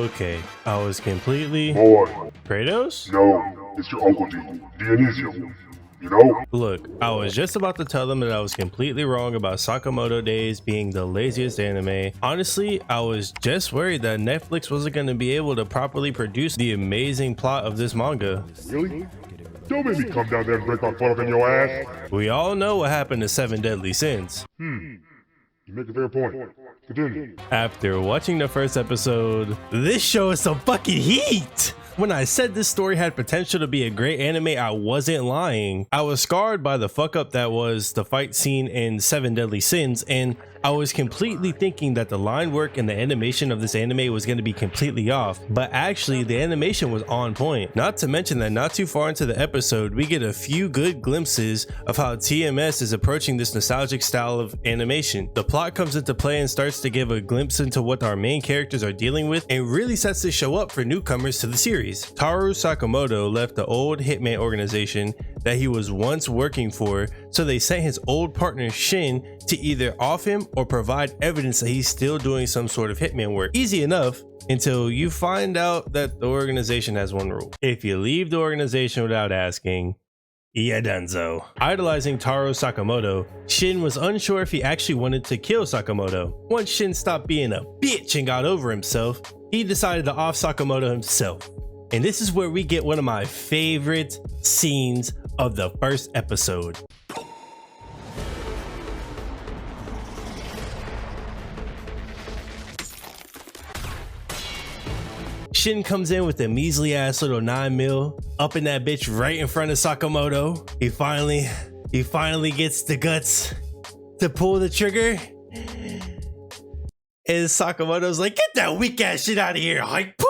Okay, I was completely... Boy, Kratos? no, it's your Uncle D, Dionisio. You know? Look, I was just about to tell them that I was completely wrong about Sakamoto Days being the laziest anime. Honestly, I was just worried that Netflix wasn't going to be able to properly produce the amazing plot of this manga. Really? Don't make me come down there and break my foot up in your ass. We all know what happened to Seven Deadly Sins. You make a fair point. Continue. After watching the first episode, this show is some fucking heat! When I said this story had potential to be a great anime, I wasn't lying. I was scarred by the fuck up that was the fight scene in Seven Deadly Sins, and I was completely thinking that the line work and the animation of this anime was going to be completely off, but actually the animation was on point. Not to mention that not too far into the episode, we get a few good glimpses of how TMS is approaching this nostalgic style of animation. The plot comes into play and starts to give a glimpse into what our main characters are dealing with, and really sets the show up for newcomers to the series. Taru Sakamoto left the old hitman organization that he was once working for, so they sent his old partner Shin to either off him or provide evidence that he's still doing some sort of hitman work. Easy enough until you find out that the organization has one rule: if you leave the organization without asking, yeah, donezo. Idolizing Taro Sakamoto, Shin was unsure if he actually wanted to kill Sakamoto. Once Shin stopped being a bitch and got over himself, he decided to off Sakamoto himself. And this is where we get one of my favorite scenes of the first episode. Shin comes in with a measly ass little 9mm up in that bitch right in front of Sakamoto. He finally gets the guts to pull the trigger. And Sakamoto's like, get that weak ass shit out of here. Like, poof.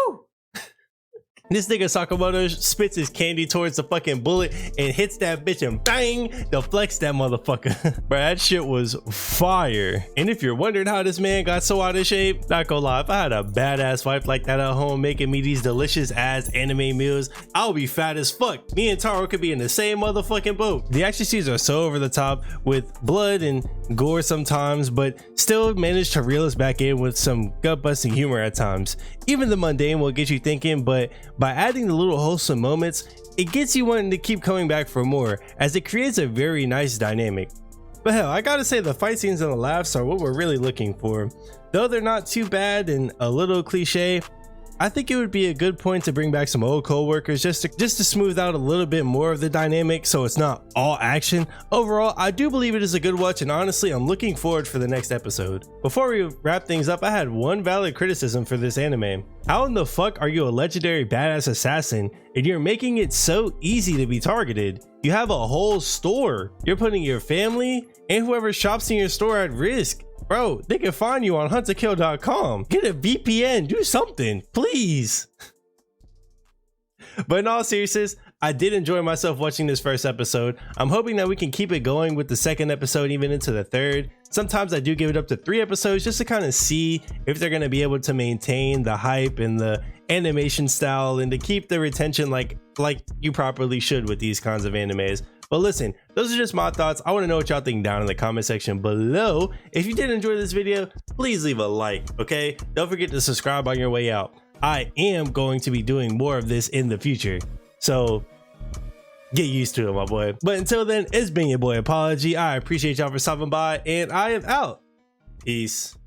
This nigga Sakamoto spits his candy towards the fucking bullet and hits that bitch and bang, deflects that motherfucker. Bro, that shit was fire. And if you're wondering how this man got so out of shape, not gonna lie, if I had a badass wife like that at home making me these delicious ass anime meals, I'll be fat as fuck. Me and Taro could be in the same motherfucking boat. The action scenes are so over the top with blood and gore sometimes, but still manage to reel us back in with some gut-busting humor at times. Even the mundane will get you thinking, but by adding the little wholesome moments, it gets you wanting to keep coming back for more, as it creates a very nice dynamic. But hell, I gotta say the fight scenes and the laughs are what we're really looking for. Though they're not too bad and a little cliche, I think it would be a good point to bring back some old co-workers just to smooth out a little bit more of the dynamic so it's not all action. Overall, I do believe it is a good watch, and honestly, I'm looking forward for the next episode. Before we wrap things up, I had one valid criticism for this anime. How in the fuck are you a legendary badass assassin and you're making it so easy to be targeted? You have a whole store. You're putting your family and whoever shops in your store at risk. Bro, they can find you on hunttokill.com. Get a VPN, do something, please. But in all seriousness, I did enjoy myself watching this first episode. I'm hoping that we can keep it going with the second episode, even into the third. Sometimes I do give it up to 3 episodes just to kind of see if they're going to be able to maintain the hype and the animation style and to keep the retention like you properly should with these kinds of animes. But listen, those are just my thoughts. I want to know what y'all think down in the comment section below. If you did enjoy this video, please leave a like, okay? Don't forget to subscribe on your way out. I am going to be doing more of this in the future, so get used to it, my boy. But until then, it's been your boy Apolxgy. I appreciate y'all for stopping by, and I am out. Peace.